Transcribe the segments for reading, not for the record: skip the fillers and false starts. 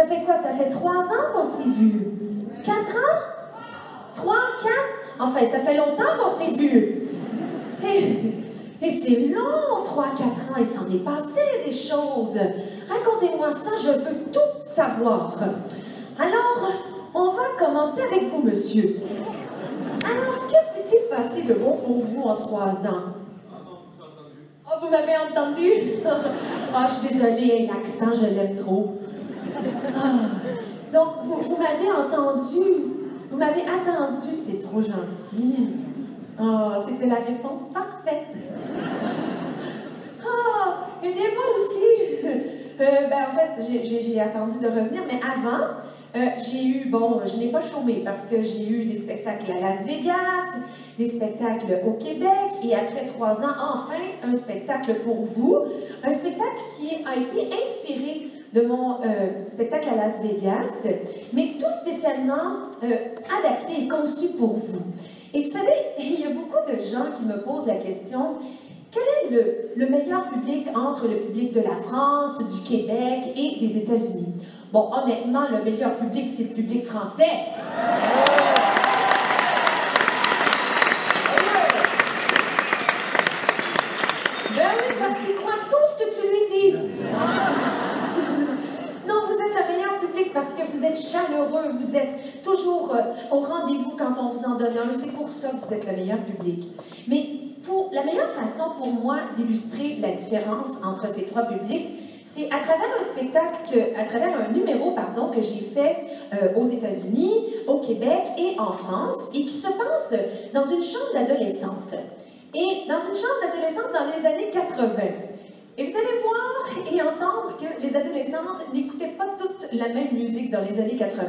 Ça fait quoi? Ça fait 3 ans qu'on s'est vus? 4 ans? 3, 4? Enfin, ça fait longtemps qu'on s'est vus. Et c'est long, 3, 4 ans, il s'en est passé des choses. Racontez-moi ça, je veux tout savoir. Alors, on va commencer avec vous, monsieur. Alors, que s'est-il passé de bon pour vous en 3 ans? Oh, vous m'avez entendu? Ah, je suis désolée, l'accent, je l'aime trop. Ah. Donc, vous m'avez entendu. Vous m'avez attendu, c'est trop gentil. Oh, c'était la réponse parfaite. Oh, eh bien, moi aussi. En fait, j'ai attendu de revenir, mais avant, j'ai eu, je n'ai pas chômé parce que j'ai eu des spectacles à Las Vegas, des spectacles au Québec, et après 3 ans, enfin, un spectacle pour vous. Un spectacle qui a été inspiré de mon spectacle à Las Vegas, mais tout spécialement adapté et conçu pour vous. Et vous savez, il y a beaucoup de gens qui me posent la question, quel est le meilleur public entre le public de la France, du Québec et des États-Unis? Bon, honnêtement, le meilleur public, c'est le public français. Ben oui, parce qu'il croit tout ce que tu lui dis. Non, vous êtes le meilleur public parce que vous êtes chaleureux, vous êtes toujours au rendez-vous quand on vous en donne un. C'est pour ça que vous êtes le meilleur public. Mais la meilleure façon pour moi d'illustrer la différence entre ces 3 publics, c'est à travers un spectacle, à travers un numéro, que j'ai fait aux États-Unis, au Québec et en France, et qui se passe dans une chambre d'adolescente. Et dans une chambre d'adolescente dans les années 80. Et vous allez voir et entendre que les adolescentes n'écoutaient pas toutes la même musique dans les années 80.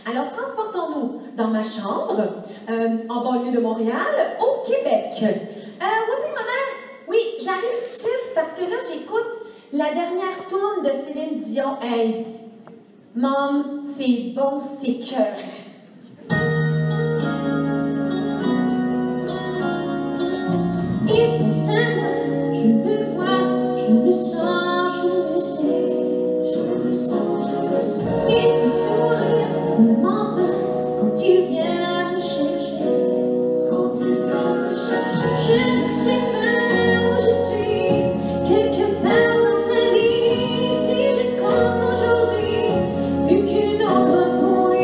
Alors, transportons-nous dans ma chambre, en banlieue de Montréal, au Québec. Oui, maman, oui, j'arrive tout de suite, parce que là, j'écoute la dernière tourne de Céline Dion. Hey, Mom, c'est bon, c'est cœur. Et pense à moi, je me vois, je me sens, je me sais, je me sens, je me sais. Et son sourire ne ment pas quand il vient me chercher. Quand il vient me chercher, je ne sais pas où je suis, quelque part dans sa vie. Si je compte aujourd'hui, plus qu'une ombre pour lui.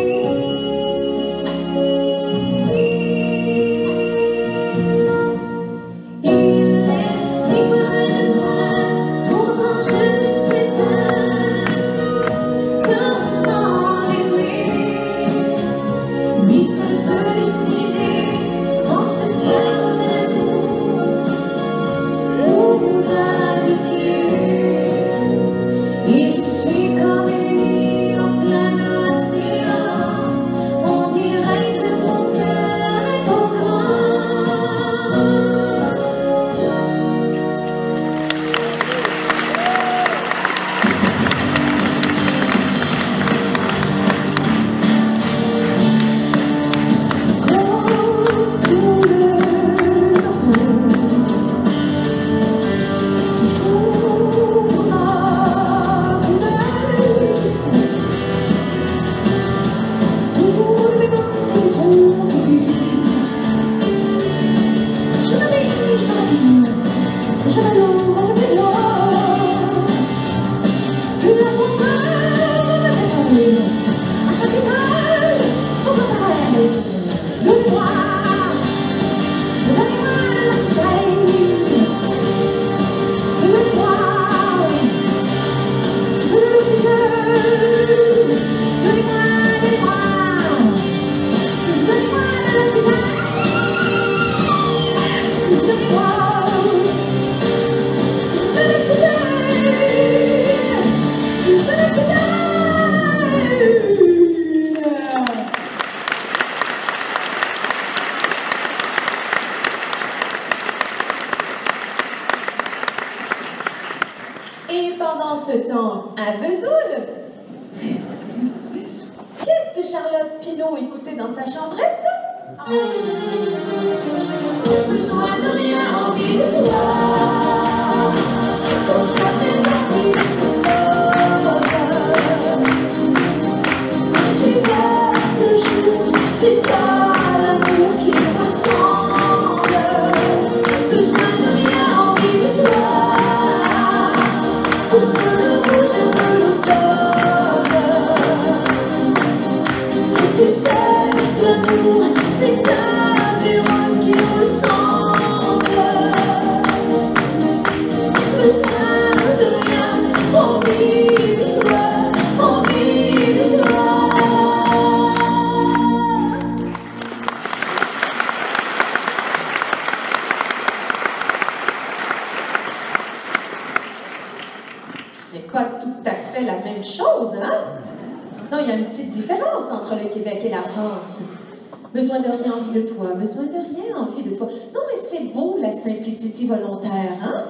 pendant ce temps, à Vesoul, qu'est-ce que Charlotte Pinault écoutait dans sa chambrette? Besoin de rien, envie de toi. Quand je t'appelle, envie de te sauver. l'amour, c'est everyone qui ressemble. Besoin de rien, envie de toi, envie de toi. C'est pas tout à fait la même chose, hein? Non, il y a une petite différence entre le Québec et la France. Besoin de rien, envie de toi. Besoin de rien, envie de toi. Non, mais c'est beau, la simplicité volontaire, hein?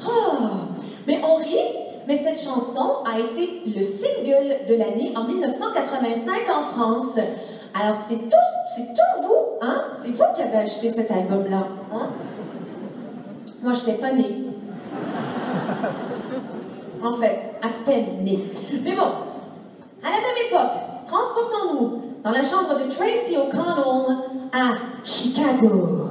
Ah! Mais on rit, mais cette chanson a été le single de l'année en 1985 en France. Alors, c'est tout vous, hein? C'est vous qui avez acheté cet album-là, hein? Moi, je n'étais pas née. En fait, à peine née. Mais bon, à la même époque, transportons-nous dans la chambre de Tracy O'Connell à Chicago.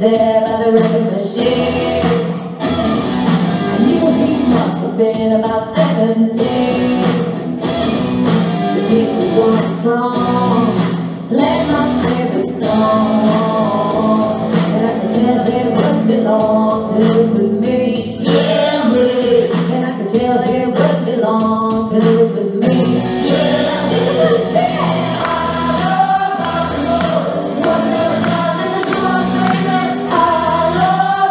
There by the record machine, I knew he must have been about 17. The beat was going strong, played my favorite song, and I could tell it wouldn't belong till it was with me. Yeah, me. And I could tell it wouldn't belong till it was with me. Yeah, me. I love rock and roll. One little time in the drums, baby. I love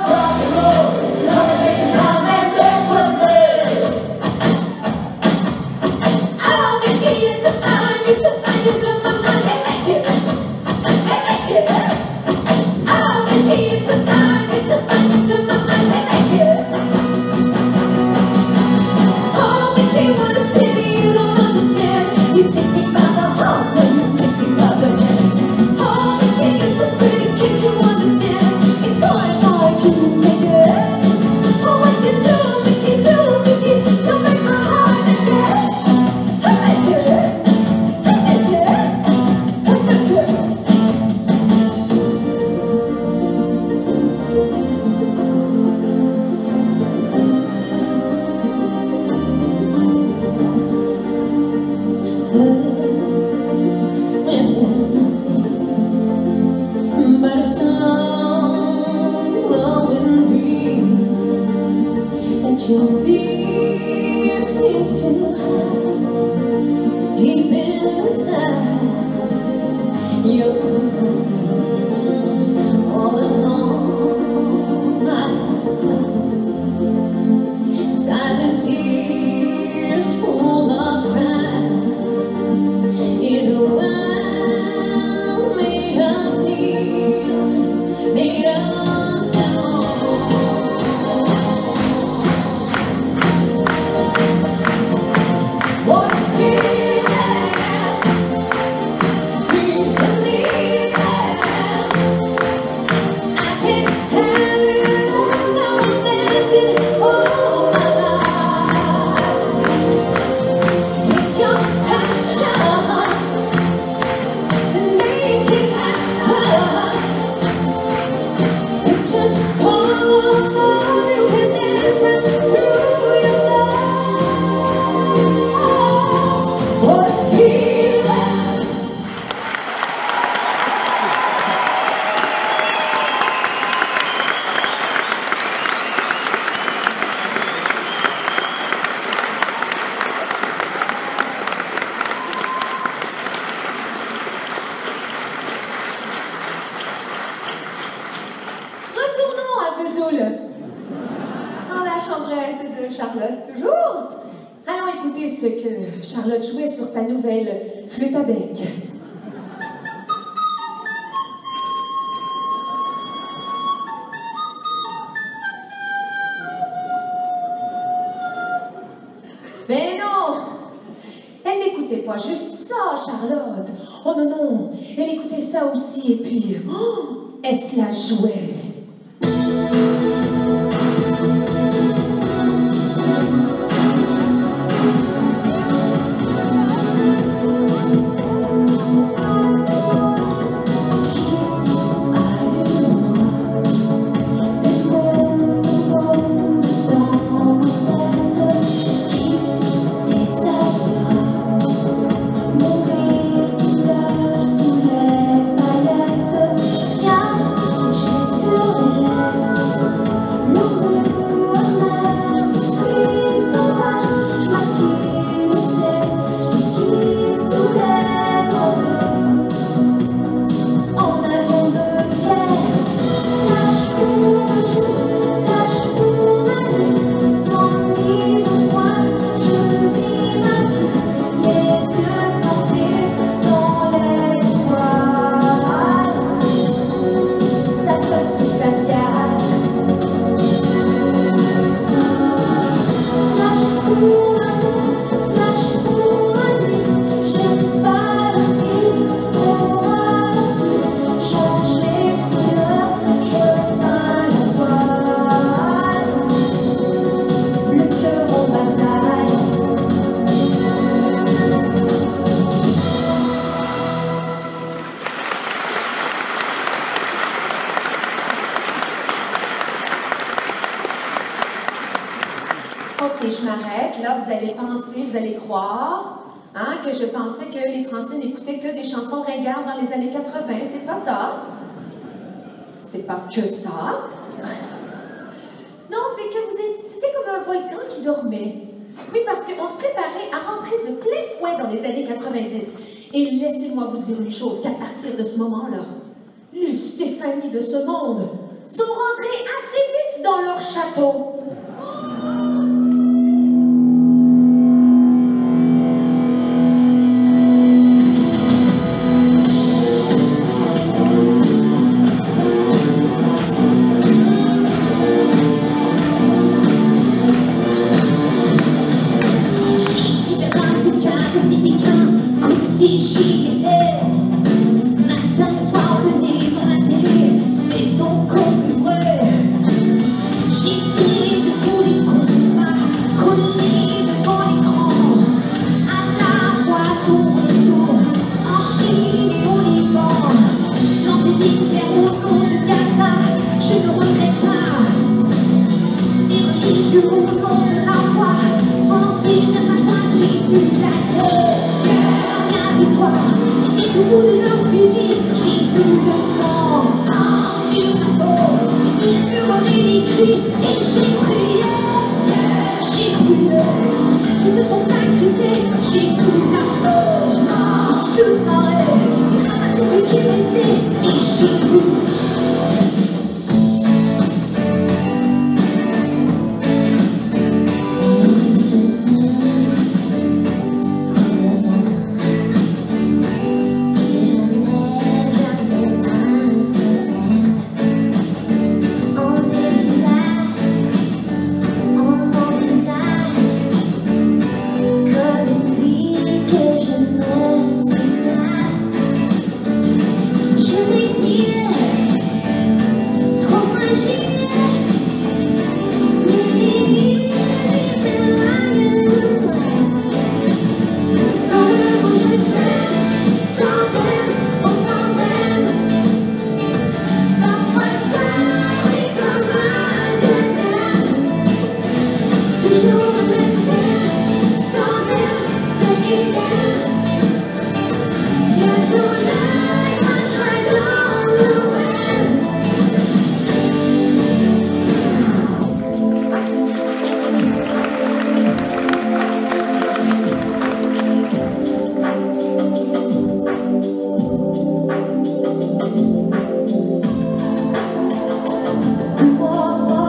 saoule. Dans la chambrette de Charlotte, toujours. Allons écouter ce que Charlotte jouait sur sa nouvelle flûte à bec. Mais non! Elle n'écoutait pas juste ça, Charlotte. Oh non, non, elle écoutait ça aussi, et puis, oh, elle se la jouait. Ok, je m'arrête. Là, vous allez penser, vous allez croire hein, que je pensais que les Français n'écoutaient que des chansons ringardes dans les années 80. C'est pas ça. C'est pas que ça. Non, c'est que c'était comme un volcan qui dormait. Oui, parce qu'on se préparait à rentrer de plein fouet dans les années 90. Et laissez-moi vous dire une chose, qu'à partir de ce moment-là, les Stéphanie de ce monde sont rentrées assez vite dans leur château. Was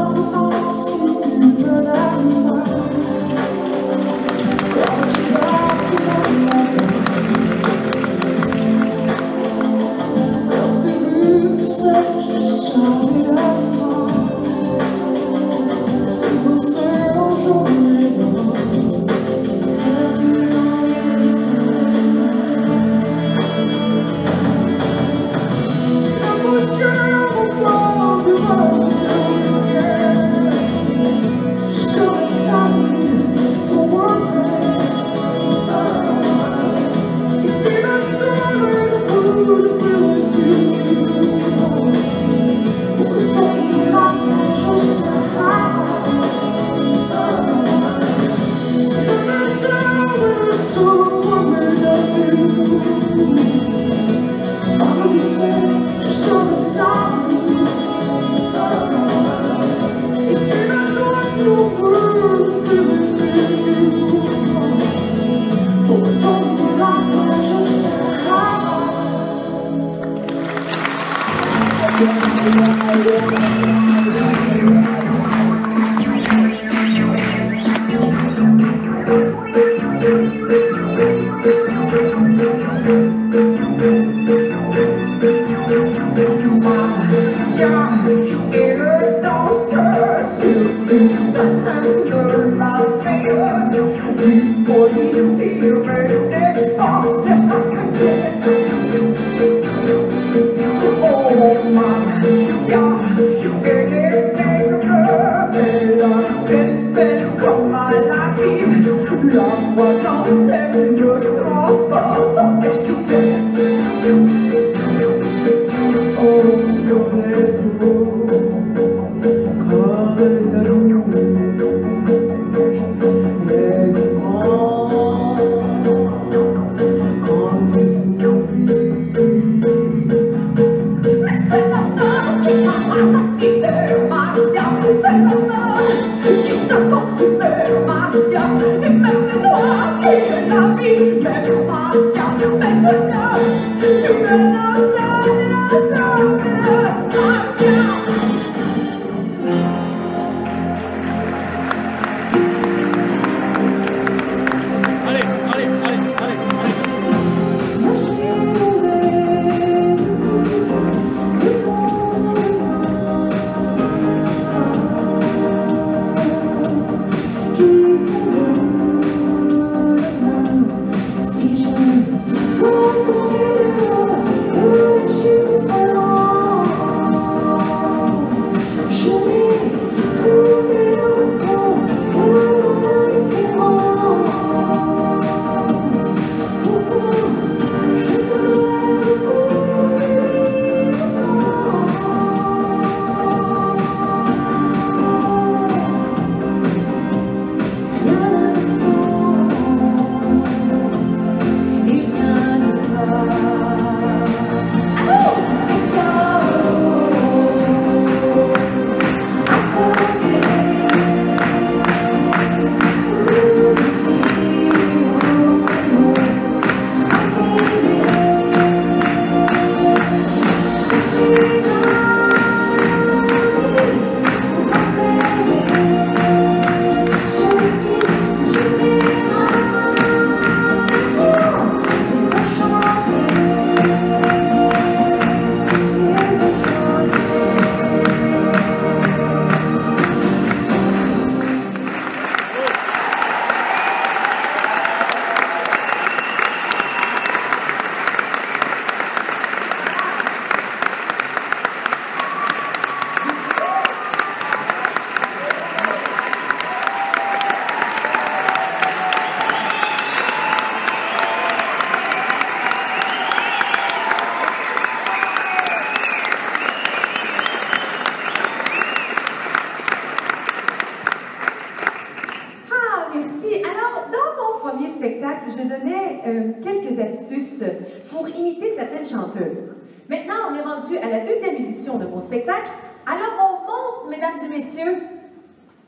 je donnais quelques astuces pour imiter certaines chanteuses. Maintenant, on est rendu à la deuxième édition de mon spectacle. Alors, on monte, mesdames et messieurs,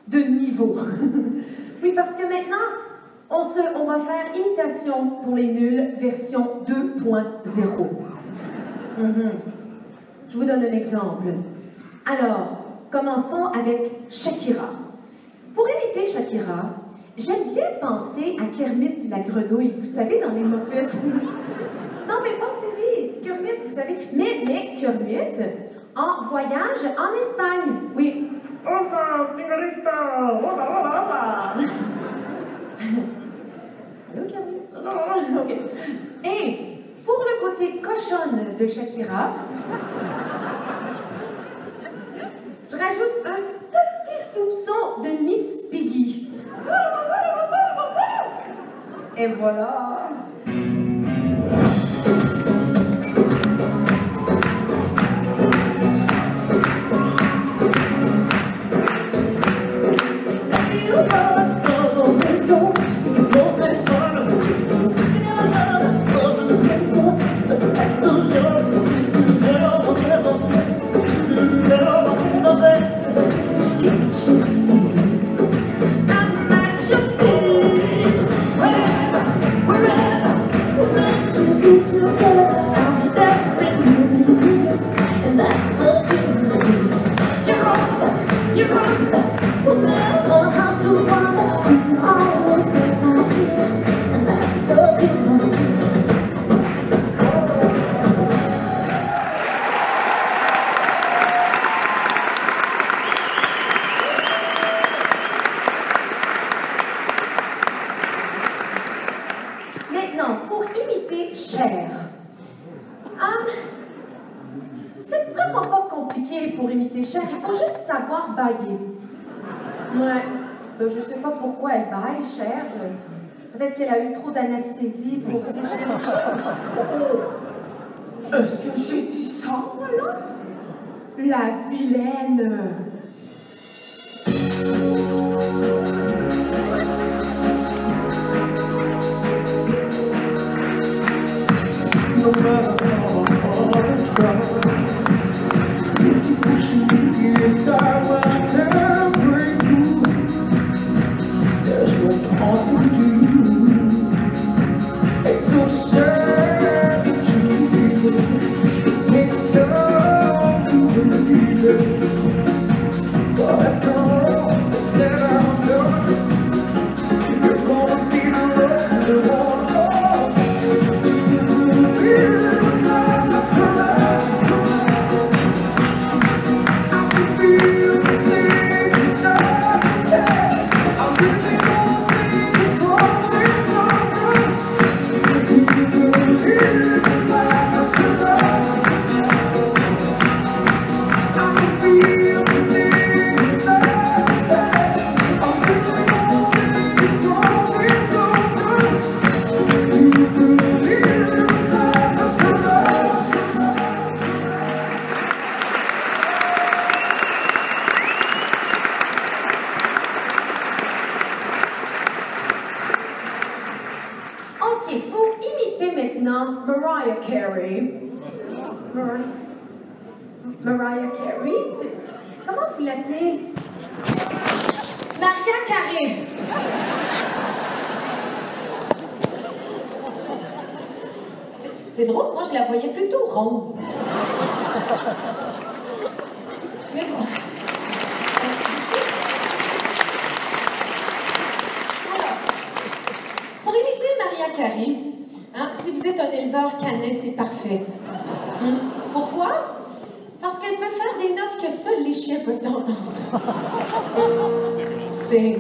de niveau. Oui, parce que maintenant, on va faire imitation pour les nuls, version 2.0. Je vous donne un exemple. Alors, commençons avec Shakira. Pour imiter Shakira, j'aime bien penser à Kermit la grenouille, vous savez, dans les Muppets. Non, mais pensez-y, Kermit, vous savez. Mais Kermit, en voyage en Espagne, oui. Hola, señorita! Hola, hola, hola! Allô, Kermit? Ok. Et pour le côté cochonne de Shakira, je rajoute un petit soupçon de Miss Piggy. Et voilà. Maintenant, pour imiter Cher, c'est vraiment pas compliqué pour imiter Cher. il faut juste savoir bailler. Ouais. Ben, je sais pas pourquoi elle baille, chère. Peut-être qu'elle a eu trop d'anesthésie pour ses chirurgies. Est-ce que j'ai dit ça, voilà? La vilaine! No matter how hard I try, you keep pushing me aside when I can't break through. There's no talking to you. It's so sad that you leave it. It takes time to believe it. But after all, instead I'm done. You're gonna be the one. Mariah Carey. Mariah Carey? Comment vous l'appelez? Mariah Carey. C'est drôle, moi je la voyais plutôt ronde. Mais bon. Alors, pour imiter Mariah Carey, hein, si vous êtes un éleveur canin, c'est parfait. Pourquoi? Parce qu'elle peut faire des notes que seuls les chiens peuvent entendre. C'est...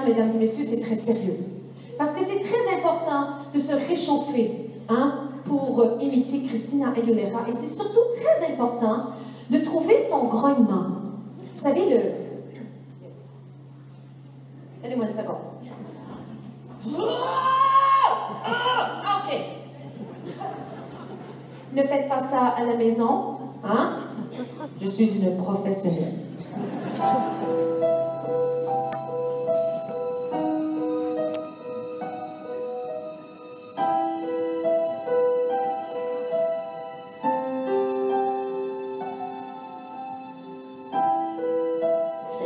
Mesdames et messieurs, c'est très sérieux. Parce que c'est très important de se réchauffer, hein, pour imiter Christina Aguilera. Et c'est surtout très important de trouver son grognement. Vous savez, le... Donnez-moi une seconde. OK. Ne faites pas ça à la maison, hein? Je suis une professionnelle.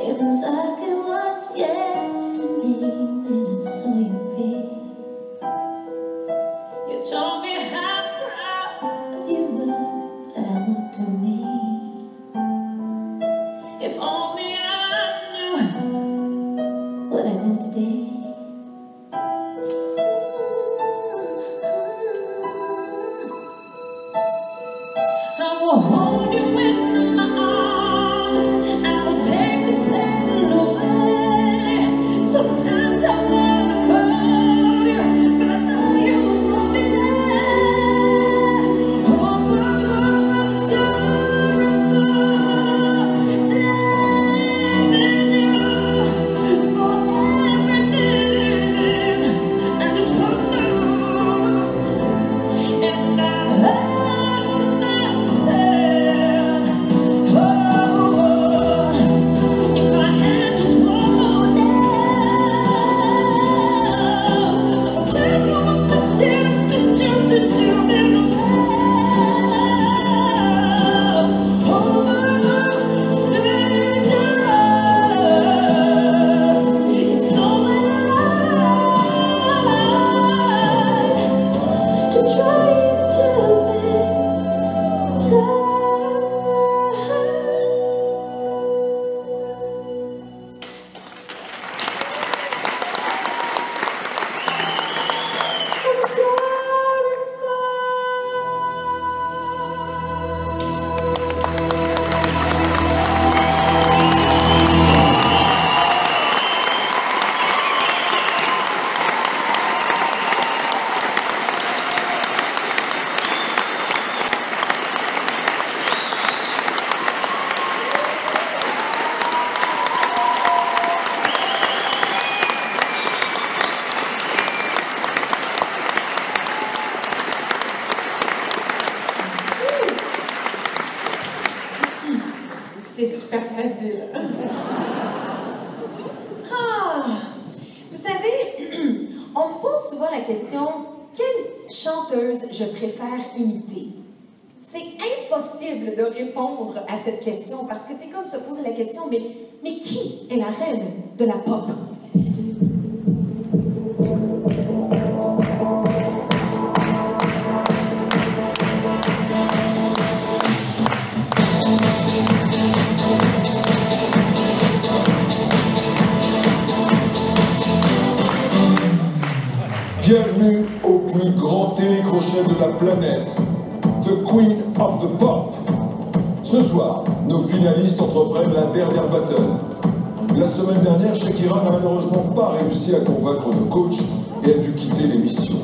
Seems like it was yesterday when I saw your face. You told me how proud you were, but I walked away. If only I knew what I know today. I will hold you in my arms. I will take the pain away. Sometimes I wanna call you, but I know you won't be there. Oh, I'm sorry for blaming you for everything I just couldn't do. And I hurt myself. C'est super facile. Ah, vous savez, on me pose souvent la question, quelle chanteuse je préfère imiter? C'est impossible de répondre à cette question parce que c'est comme se poser la question, mais qui est la reine de la pop? Bienvenue au plus grand télécrochet de la planète, The Queen of the Pop. Ce soir, nos finalistes entreprennent la dernière battle. La semaine dernière, Shakira n'a malheureusement pas réussi à convaincre nos coachs et a dû quitter l'émission.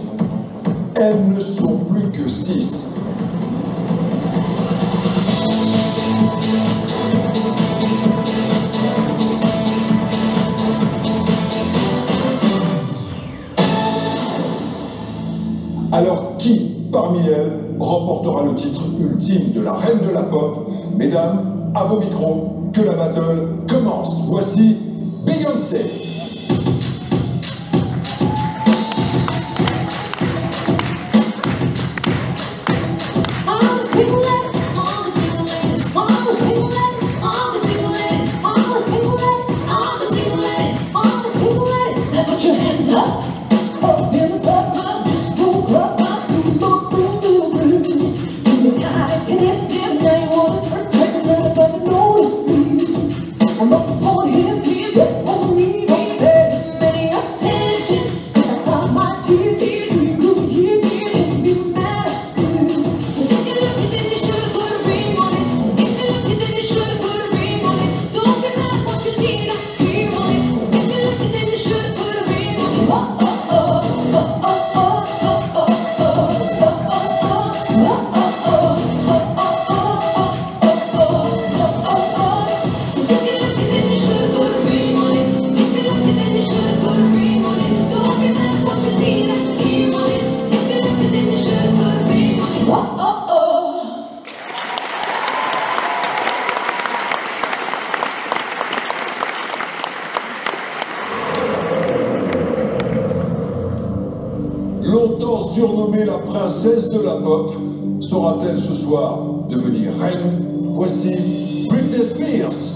Elles ne sont plus que 6. Alors qui, parmi elles, remportera le titre ultime de la reine de la pop? Mesdames, à vos micros, que la battle commence. Voici Beyoncé. Longtemps surnommée la princesse de la pop, saura-t-elle ce soir devenir reine? Voici Britney Spears.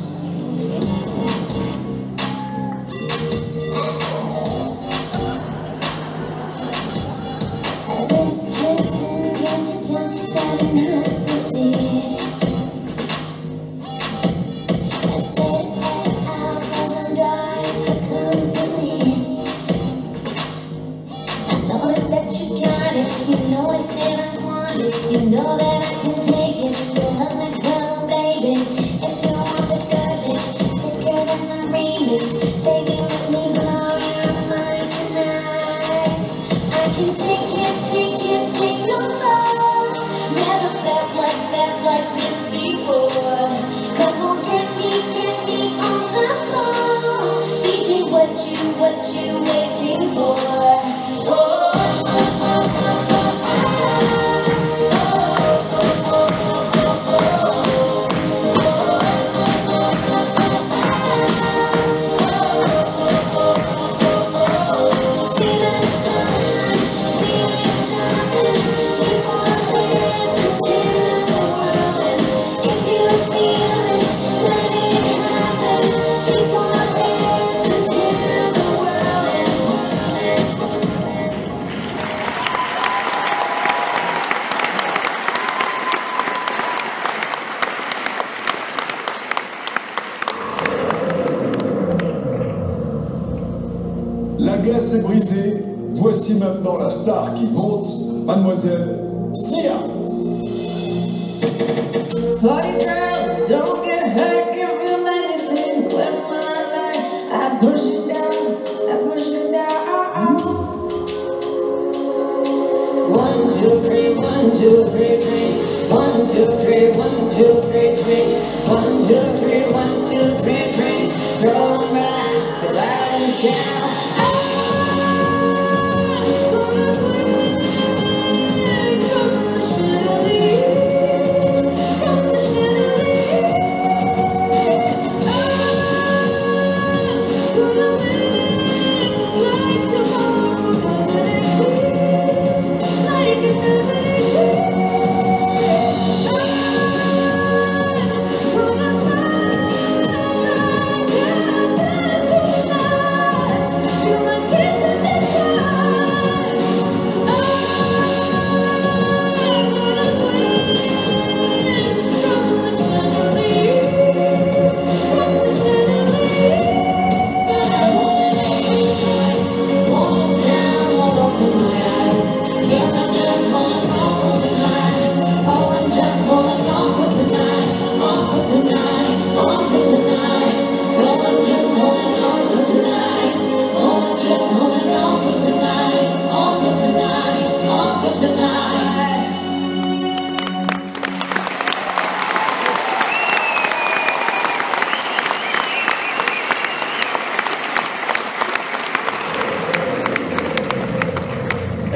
glace est brisée, voici maintenant la star qui monte, mademoiselle Sia. Party girls, don't get hurt, can't feel anything. When will I learn? I push it down, I push it down. 1, 2, 3, 1, 2, 3, 3. 1, 2, 3, 1, 2, 3, 3. 1, 2, 3, 1, 2, 3, 3. Going back, the light is down.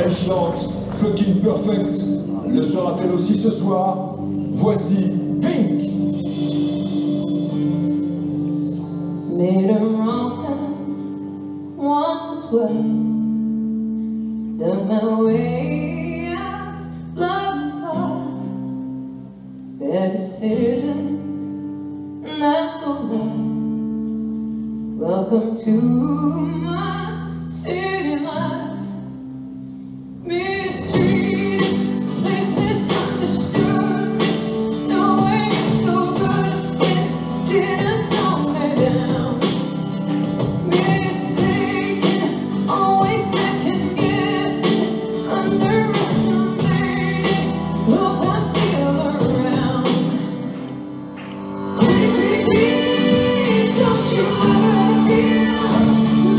Elle chante Fucking Perfect. Le sera-t-elle aussi ce soir? Voici Pink. Made a wrong turn once or twice. Done my way out, love and thought. Bad decisions, not so bad. Welcome to my city life. Mistreated, this misunderstood. No way it's so good, it didn't slow me down. Mistaken, always second guessing, underestimated. Hope I'm still around. Please, don't you ever feel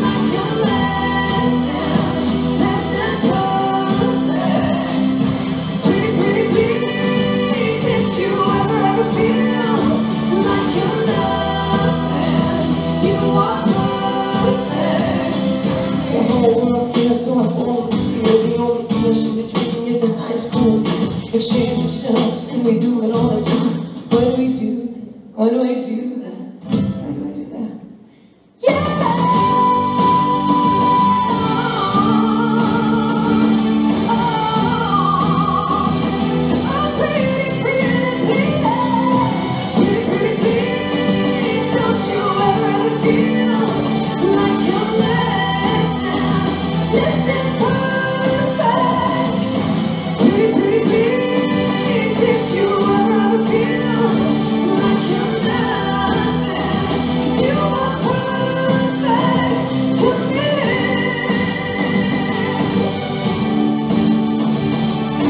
like you're less than perfect. Please, if you ever feel like you're nothing, you are perfect. The whole world feels so full. The only tension between is in high school. Exchange yourselves, and we do it all the time. Why do we do that? Why do I do that? Why do I do that? Yeah!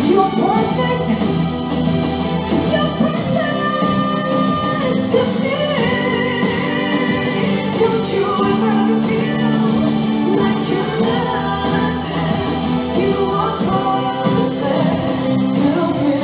You're perfect. You're perfect to me. Don't you ever feel like you're nothing. You are perfect to me.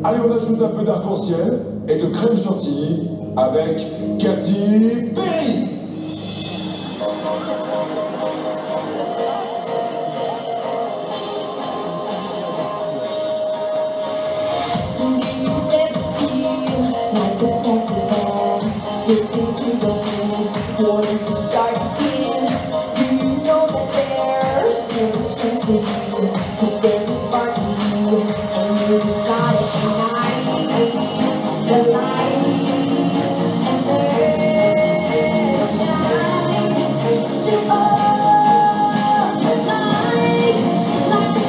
Allez, on ajoute un peu d'arc-en-ciel et de crème chantilly avec Katy Perry. Just all the light, like the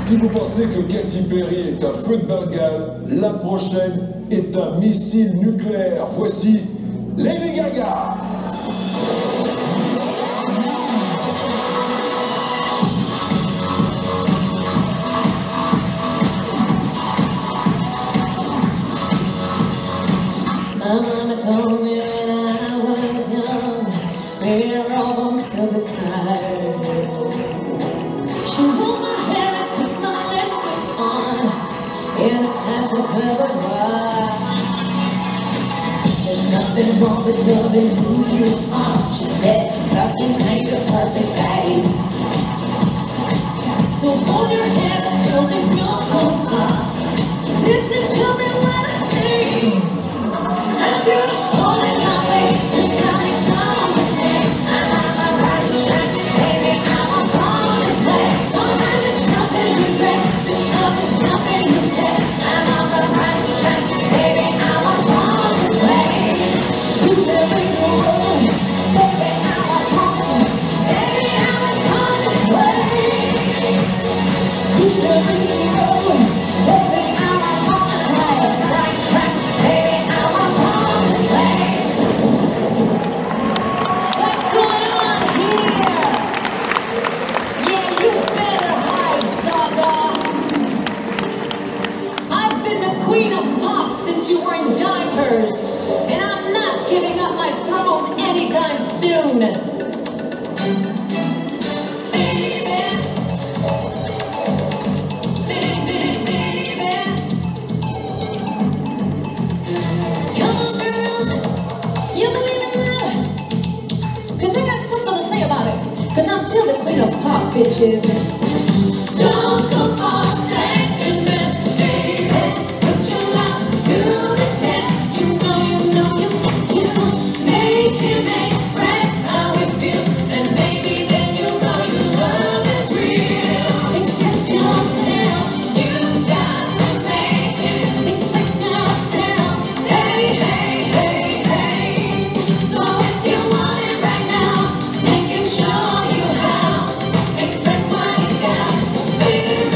Si vous pensez que Katy Perry est un feu de Bengale, la prochaine est un missile nucléaire. Voici Lady Gaga. My mama told me when I was young, we're almost of this time. She rolled my hair and put my lipstick on in a glass of covered wine. There's nothing wrong with loving who you are, she said, 'cause you ain't the perfect babe. So hold your head and build in your own heart. Listen to me when I sing. I'm beautiful and lovely, and nothing's wrong with me. I'm on the right track, baby, I'm on this way. Oh, man, there's nothing you regret, there's nothing you said. I'm on the right track, baby, I'm on this way. Who's every room, baby, I'm on baby, I'm on this way. Who's every room, baby, I'm on this way. Right track, baby, I'm on this way. What's going on here? Yeah, you better hide, Gaga. I've been the queen of pop since you were in diapers, and I'm not giving up my throne anytime soon. Come on, girls, you believe in love? 'Cause I got something to say about it. 'Cause I'm still the queen of pop, bitches. Don't go for second best, baby. Put your love to the test. You know you want to make him express how it feels. And maybe then you'll know your love is real. Express yourself. You've got to make it. Express yourself. Hey, hey, hey, hey. So if you want it right now, make him show you how. Express what he's got. Baby,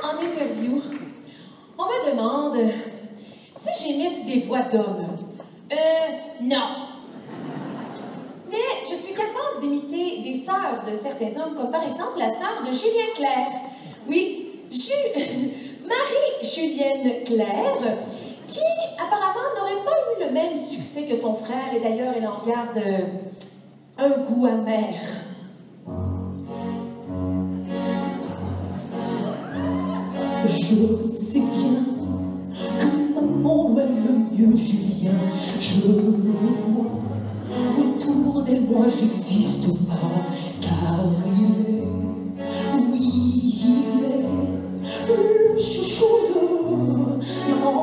en interview, on me demande si j'imite des voix d'hommes. Non. Mais je suis capable d'imiter des sœurs de certains hommes, comme par exemple la sœur de Julien Clerc. Oui, Marie-Julienne Clerc, qui apparemment n'aurait pas eu le même succès que son frère, et d'ailleurs elle en garde un goût amer. Je sais bien que maman aime mieux Julien, je le vois. Autour d'elle, moi j'existe pas, car il est, oui, il est le chouchou de maman,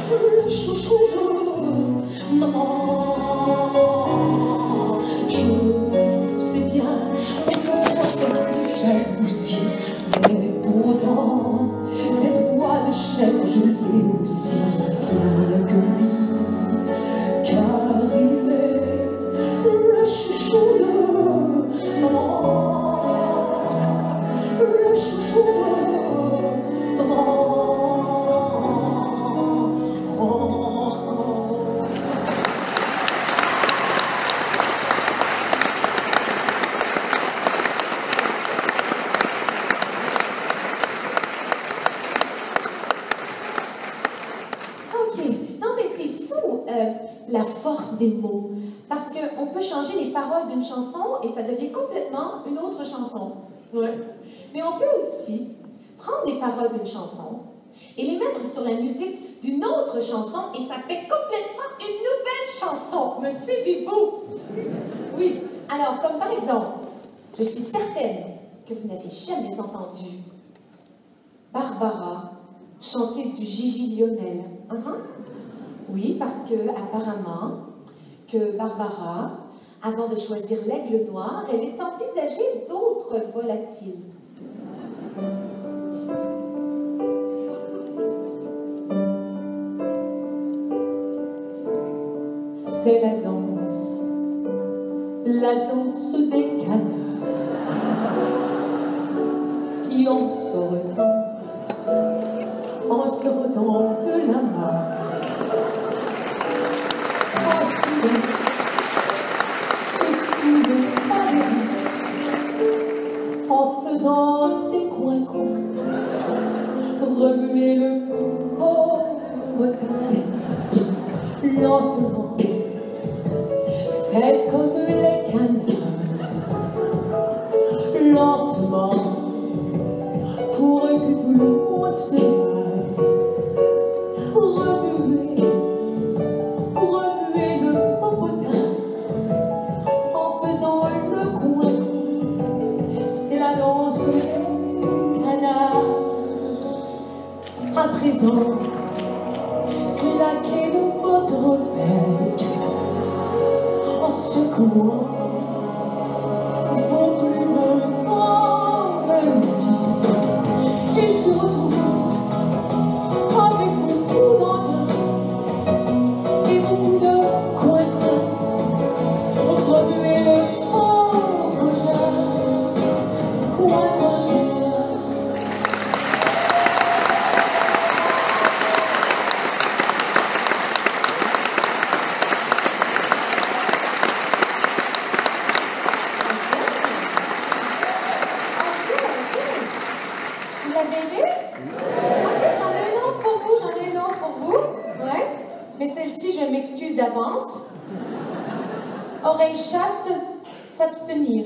le chouchou de maman. Je sais bien que ça fait de jalousie, mais pourtant cette voix de chèvre je l'ai aussi, bien que lui. Car il est le chouchou de maman, le chouchou de maman. Ok, non mais c'est fou, la force des mots. Parce qu'on peut changer les paroles d'une chanson et ça devient complètement une autre chanson. Ouais. Mais on peut aussi prendre les paroles d'une chanson et les mettre sur la musique d'une autre chanson et ça fait complètement une nouvelle chanson. Me suivez-vous? Oui. Alors, comme par exemple, je suis certaine que vous n'avez jamais entendu Barbara chanter du Gigi Lionel. Oui, parce que apparemment que Barbara, avant de choisir l'aigle noir, elle est envisagée d'autres volatiles. C'est la danse des canards qui en sortant de la mare, se soulever à des en faisant des coins-coins, remuer le pauvre teint lentement, faites comme les canards, lentement, pour que tout le monde se lave, remuer le popotin en faisant le coin. C'est la danse des canards. À présent, claquez dans votre bec en secouant vos plumes comme la nuit et surtout avec beaucoup d'entrain et beaucoup de coin-coin, remuez le popotin, coin-coin. Vous l'avez lu? Ok, j'en ai une autre pour vous, Ouais. Mais celle-ci, je m'excuse d'avance. Oreille chaste, s'abstenir.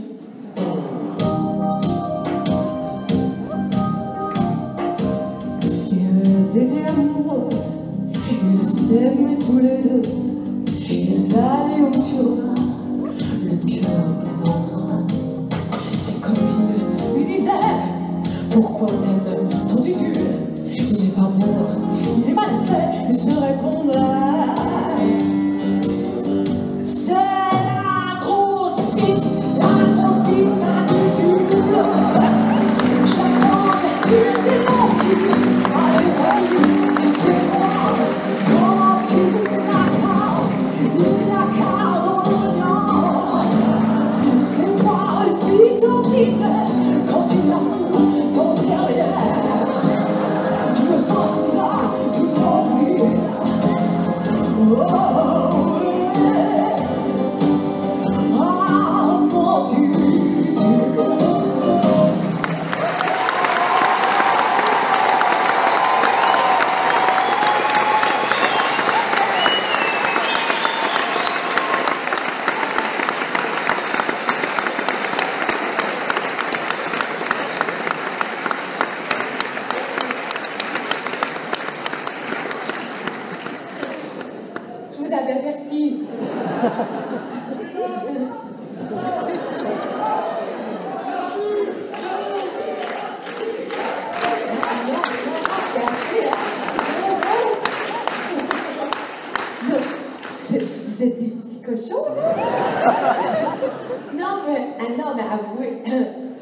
Ils étaient amoureux, ils s'aimaient tous les deux, ils allaient au turbin, le cœur plein d'entrain. Ses copines lui disaient: pourquoi t'aimes ton tutu? Il est pas bon, il est mal fait, mais se répondrait: c'est la grosse bite à tutu. Je la mange sur ses bons culs, à les amis, et c'est moi, quand il la carre dans l'oignon. C'est moi le bite en quand il la fout dans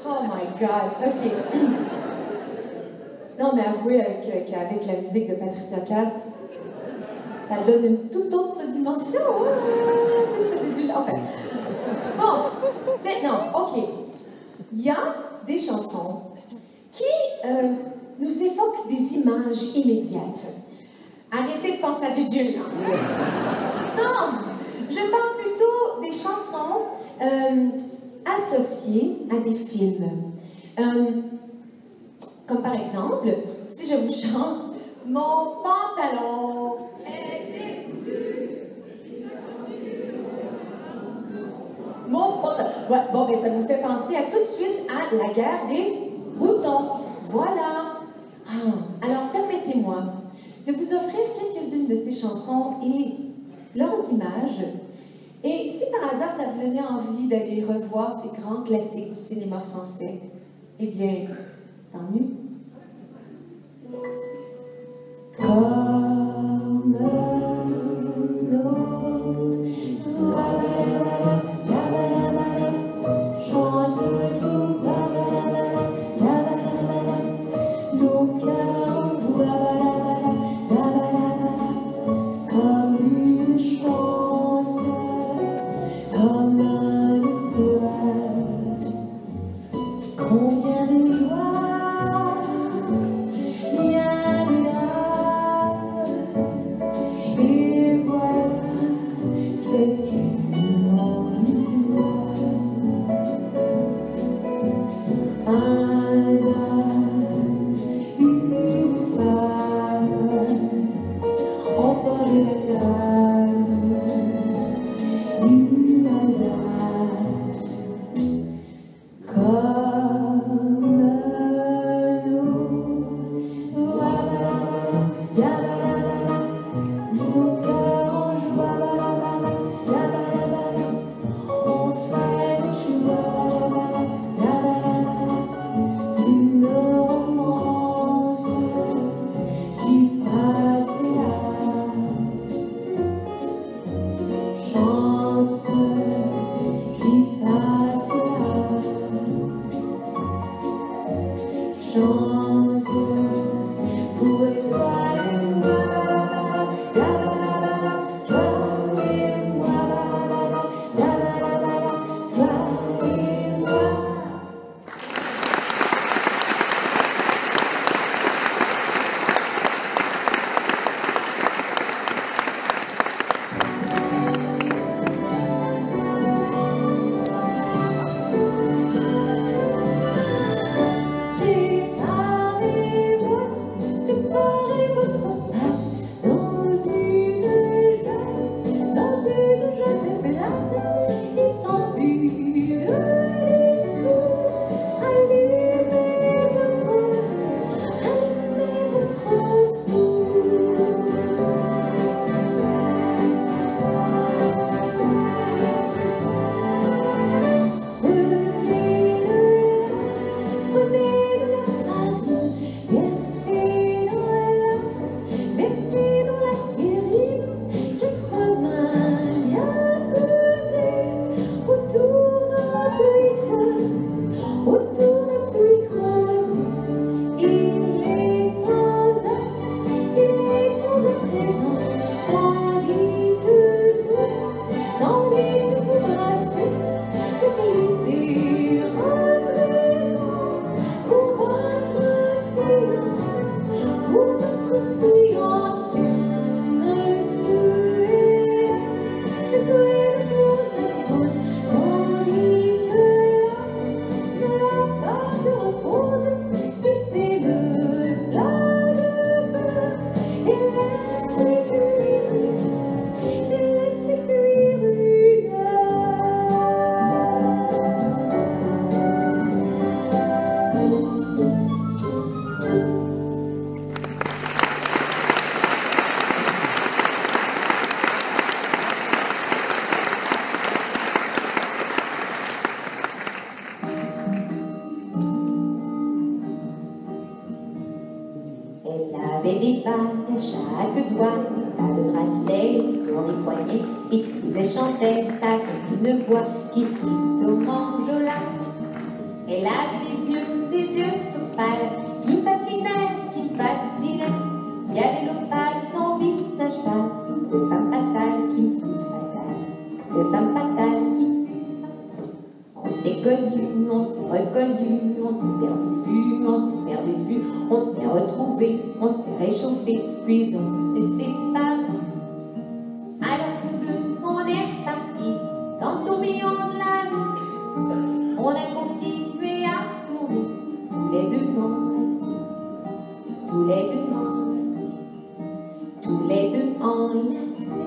Oh my God, OK. Non, mais avouez qu'avec la musique de Patricia Cass, ça donne une toute autre dimension. Enfin, bon, maintenant, OK. Il y a des chansons qui nous évoquent des images immédiates. Arrêtez de penser à du Dieu, là. Non, je parle plutôt des chansons associées à des films. Comme par exemple, si je vous chante « Mon pantalon est décousu ». Mon pantalon... Ouais, bon, mais ça vous fait penser tout de suite à la guerre des boutons. Voilà. Alors, permettez-moi de vous offrir quelques-unes de ces chansons et leurs images. Et si par hasard ça vous donnait envie d'aller revoir ces grands classiques du cinéma français, eh bien, tant mieux. Comme l'eau, chante tout, nos cœurs, comme une chance, comme un espoir, combien de joie, bien de larmes, et voilà, c'est une longue histoire. Un homme, une femme, ont forgé la trame du hasard, comme l'eau, nos cœurs en joie, on fait le choix d'une romance qui passe là. Chance qui passe là. Chance pour toi et moi. Toi et moi. Toi et moi. Préparez votre pas dans une jeune plate, et sans plus de discours, allumez votre four. Prenez de la flamme, versez dans la terrine, 4 mains bien pesées, autour d'un puits creusé. Il est temps à présent, tandis que vous brassez, de plaisir à présent pour votre fiancé. Le souhait pour sa pose, tandis que la pâte repose, tissez le plat de beurre et laissez cuire une heure. Elle avait des bagues à chaque doigt, des tas de bracelets autour des poignets, et puis elle chantait avec une voix qui cite au manjola. Elle avait des yeux pâles qui me fascinaient, qui me fascinaient. Il y avait l'opale, son visage pâle, de femme fatale qui me fut fatale, de femme fatale qui me fut fatale. On s'est connus, on s'est reconnus, on s'est perdu de vue, on s'est perdu de vue, on s'est retrouvés, on s'est réchauffés, puis on s'est séparés. Alors tous deux, on est repartis dans le tourbillon de la vie. On a continué à tourner, tous les deux enlacés, tous les deux enlacés, tous les deux enlacés.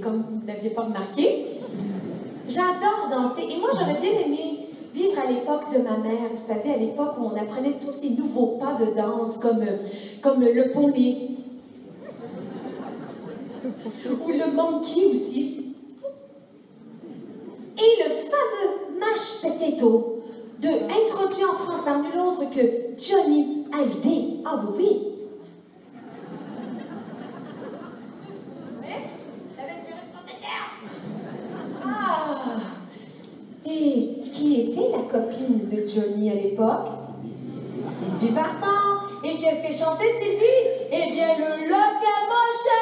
Comme vous ne l'aviez pas remarqué. J'adore danser. Et moi, j'aurais bien aimé vivre à l'époque de ma mère. Vous savez, à l'époque où on apprenait tous ces nouveaux pas de danse, comme le poney. Ou le monkey aussi. Et le fameux mash potato, introduit en France par nul autre que Johnny Hallyday. Ah oui! Et qui était la copine de Johnny à l'époque? Sylvie Vartan. Et qu'est-ce que chantait Sylvie? Eh bien, le Locomotion!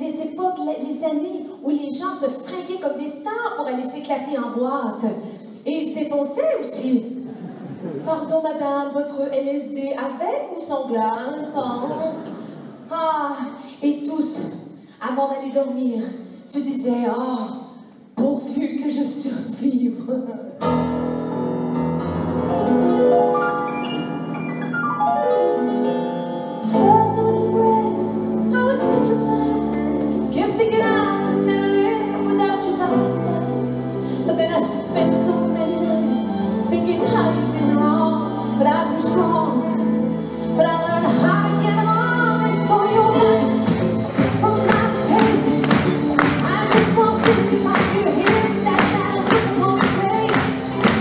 Les époques, les années où les gens se fringuaient comme des stars pour aller s'éclater en boîte. Et ils se défonçaient aussi. Pardon, madame, votre LSD avec ou sans glace? Ah, et tous, avant d'aller dormir, se disaient, ah, pourvu que je survive. Thinking I could never live without you by my side. But then I spent so many nights thinking how you did me wrong. But I was wrong. But I learned how to get along. And so you're right. From my face, I just want to keep my ear here. That sounds like a whole place.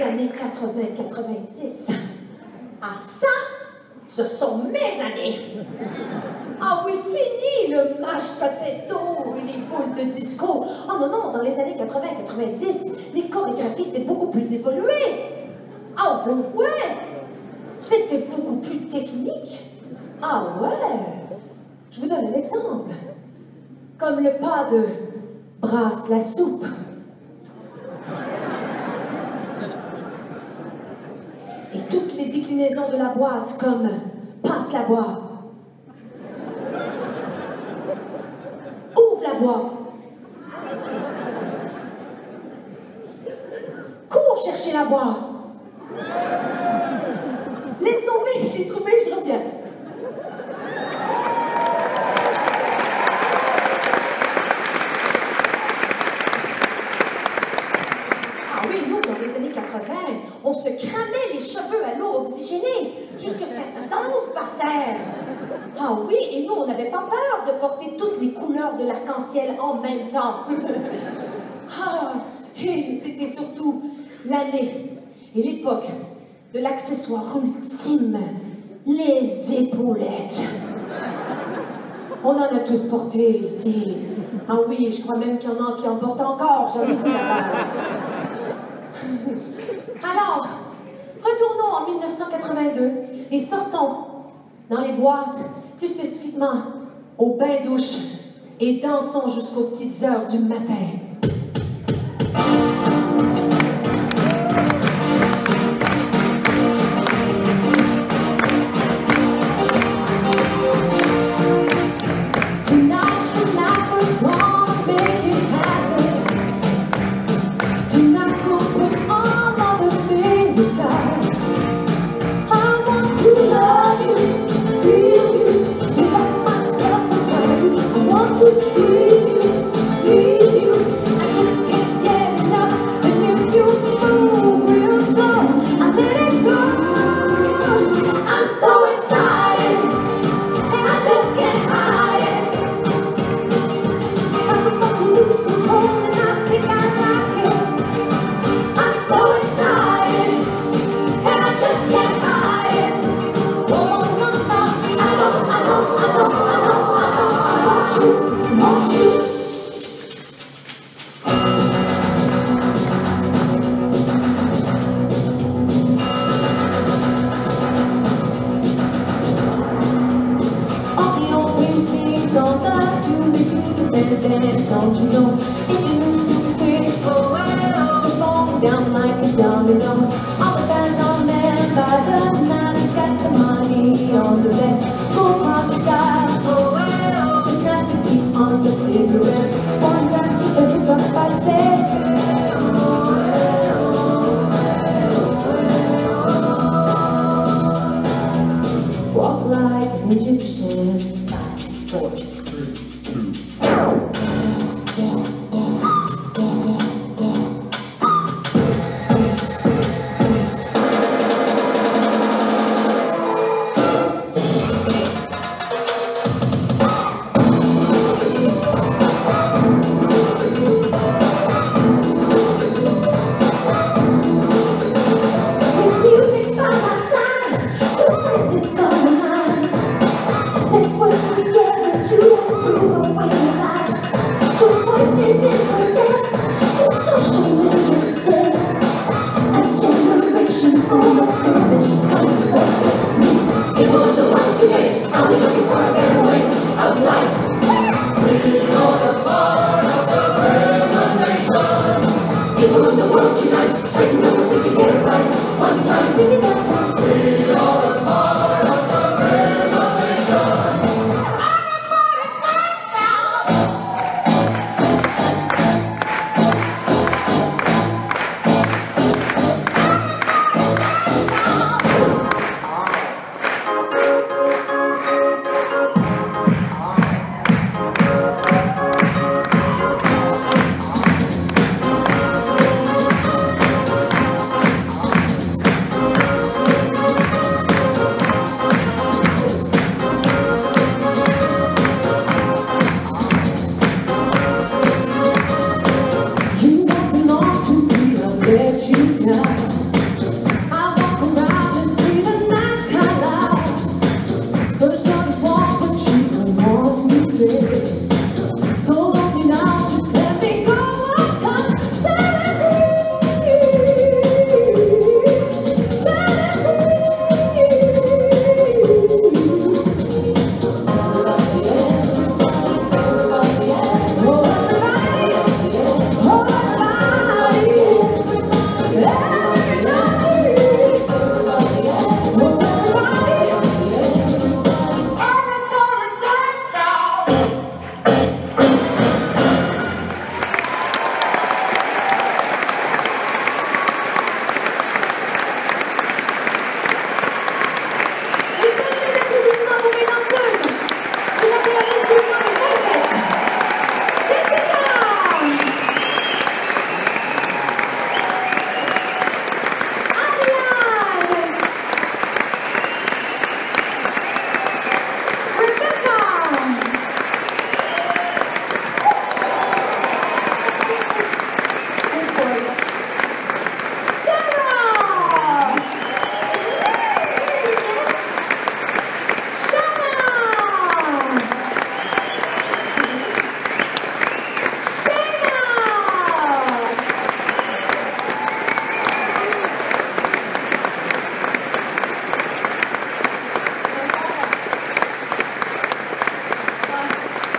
années 80-90. Ah ça, ce sont mes années. Ah oui, fini le mashed potato et les boules de disco. Oh non, non, dans les années 80-90, les chorégraphies étaient beaucoup plus évoluées. Ah ouais, c'était beaucoup plus technique. Ah ouais, je vous donne un exemple. Comme le pas de brasse la soupe. Et toutes les déclinaisons de la boîte comme passe la boîte. Ouvre la boîte. Cours chercher la boîte. Laisse tomber, je l'ai trouvé, je reviens. Ah oui, nous, dans les années 80, on se cramait les cheveux à l'eau oxygénée jusqu'à ce qu'elle se tombe par terre. Ah oui, et nous, on n'avait pas peur de porter toutes les couleurs de l'arc-en-ciel en même temps. Ah, et c'était surtout l'année et l'époque de l'accessoire ultime, les épaulettes. On en a tous porté ici. Ah oui, je crois même qu'il y en a qui en portent encore, j'en ai vu là-bas. Alors, retournons en 1982 et sortons dans les boîtes, plus spécifiquement au bain-douche, et dansons jusqu'aux petites heures du matin. I know, I know, I know, I know, I want you more.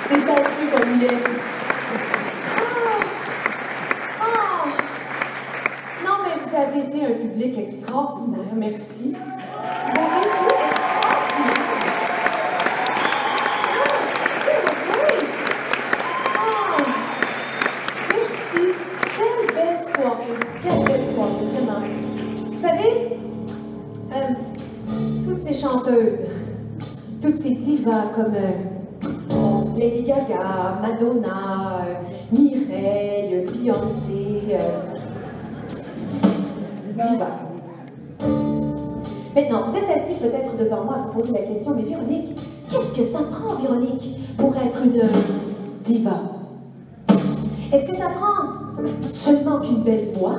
C'est son truc qu'on lui laisse. Non, mais vous avez été un public extraordinaire. Merci. Vous avez été extraordinaire. Merci. Quelle belle soirée. Quelle belle soirée, vraiment. Vous savez, toutes ces chanteuses, toutes ces divas comme Lady Gaga, Madonna, Mireille, Beyoncé, diva. Maintenant, vous êtes assis peut-être devant moi à vous poser la question, mais Véronique, qu'est-ce que ça prend, Véronique, pour être une diva? Est-ce que ça prend seulement qu'une belle voix?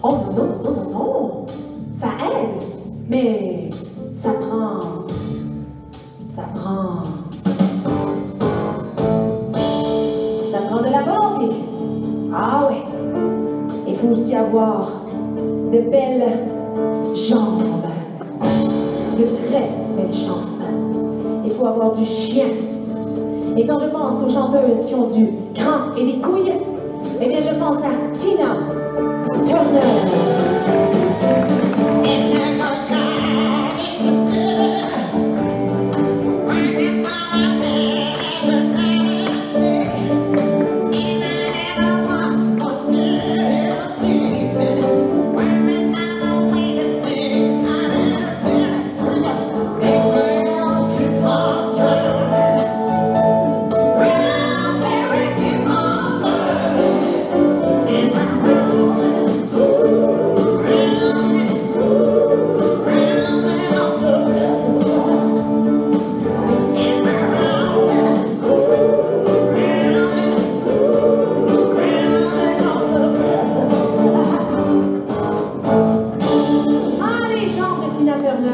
Oh non, non, non, non, non. Ça aide, mais ça prend de la volonté. Ah ouais. Il faut aussi avoir de belles jambes. De très belles jambes. Il faut avoir du chien. Et quand je pense aux chanteuses qui ont du cran et des couilles, eh bien je pense à Tina Turner.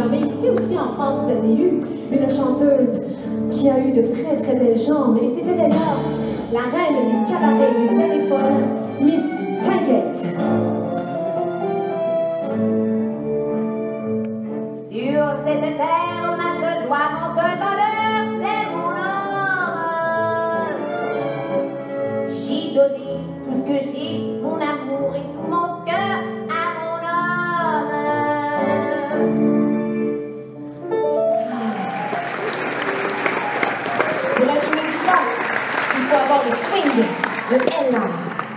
Mais ici aussi en France, vous avez eu une chanteuse qui a eu de très très belles jambes. Et c'était d'ailleurs la reine des cabarets des années folles, Miss Tinguette. Sur cette terre, ma seule joie, mon seul bonheur, c'est mon homme. J'y donnais tout ce que j'ai, mon amour et tout mon cœur à mon homme. Pour être une diva, il faut avoir le swing de Ella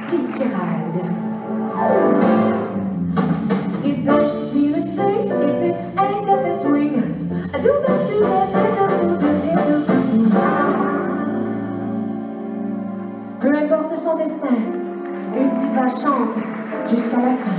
Fitzgerald. If they feel it, if it ain't got that swing, I do that, do that, do that, do that, do that. Peu importe son destin, une diva chante jusqu'à la fin.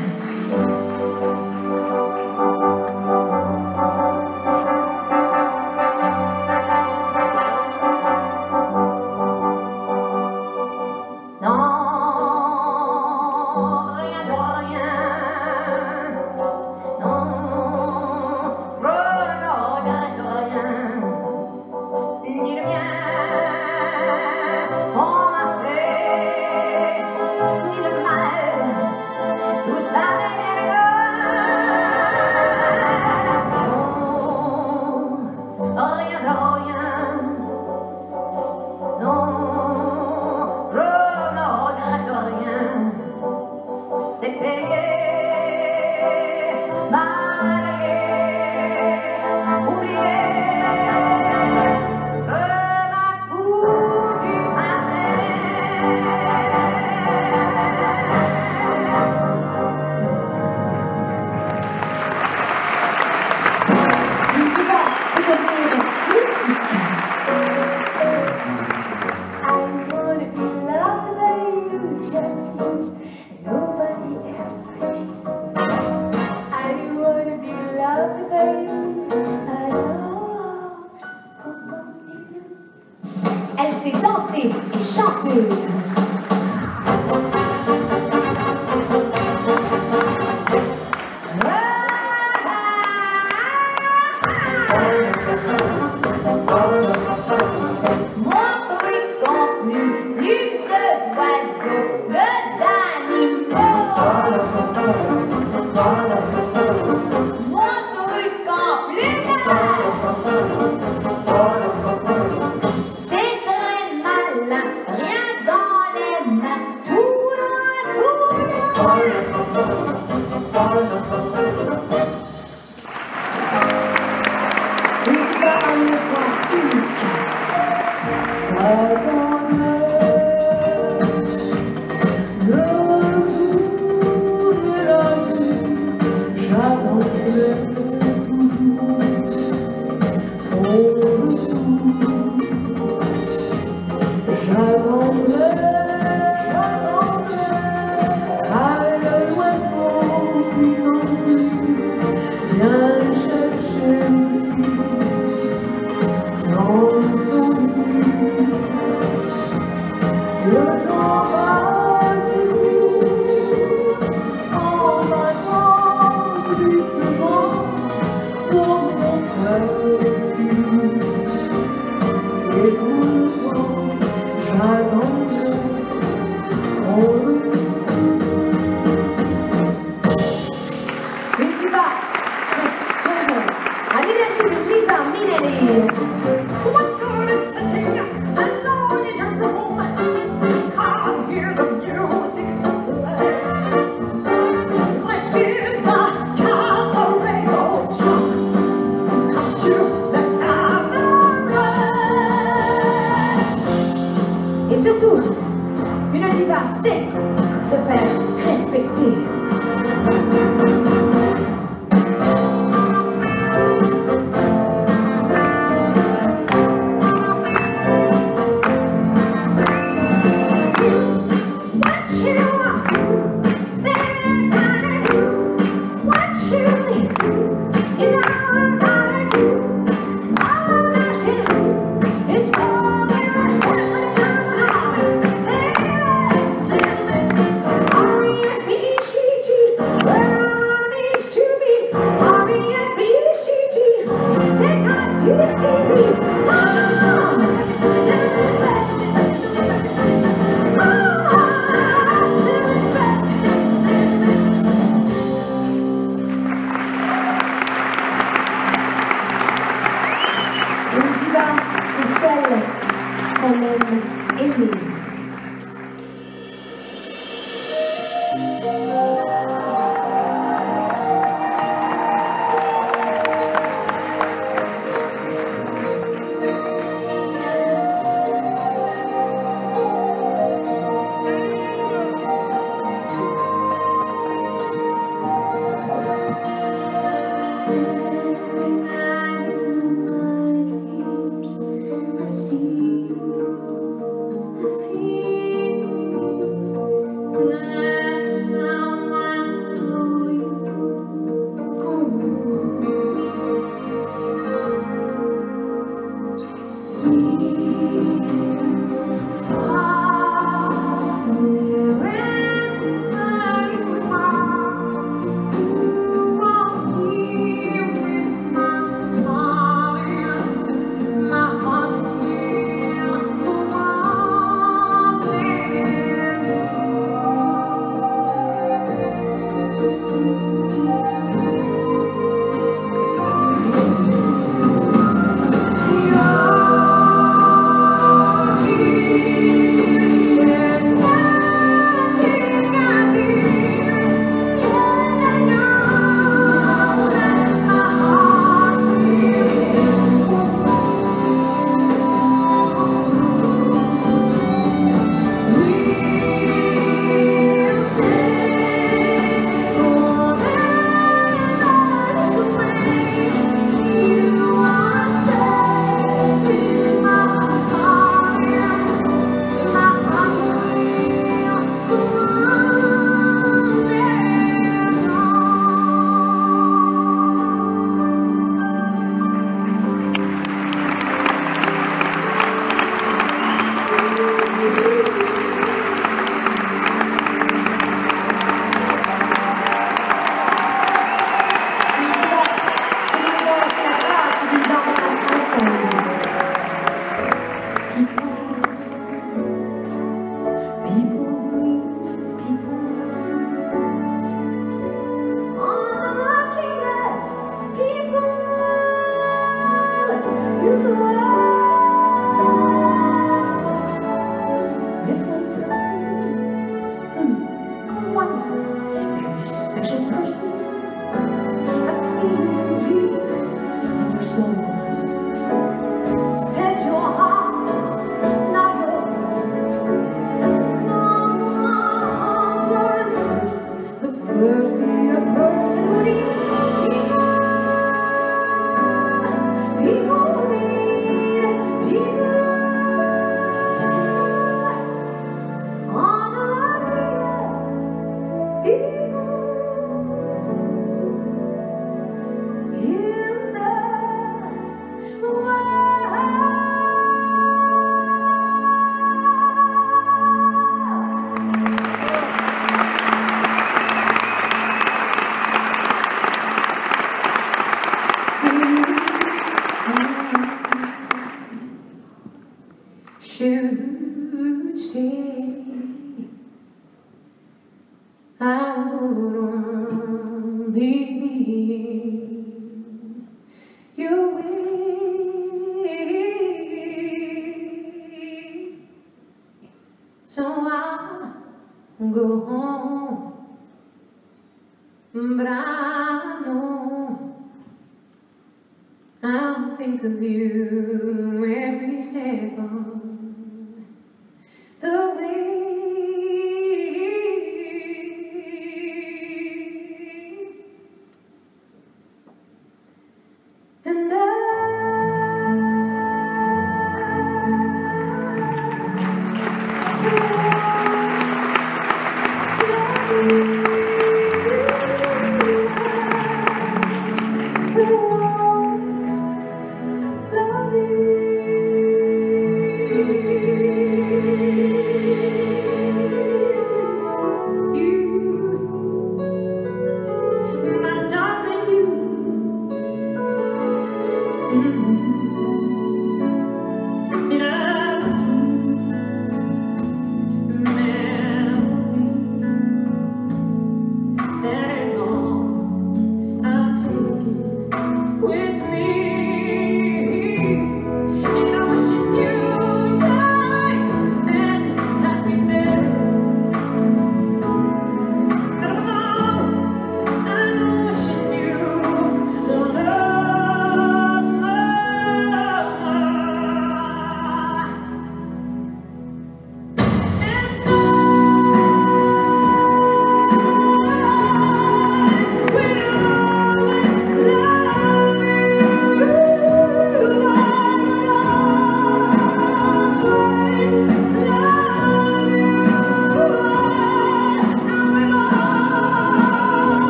Tout ça, danser et chanter. stay. I would only be your way. So I'll go home, but I know I'll think of you every step of the way. And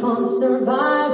can't survive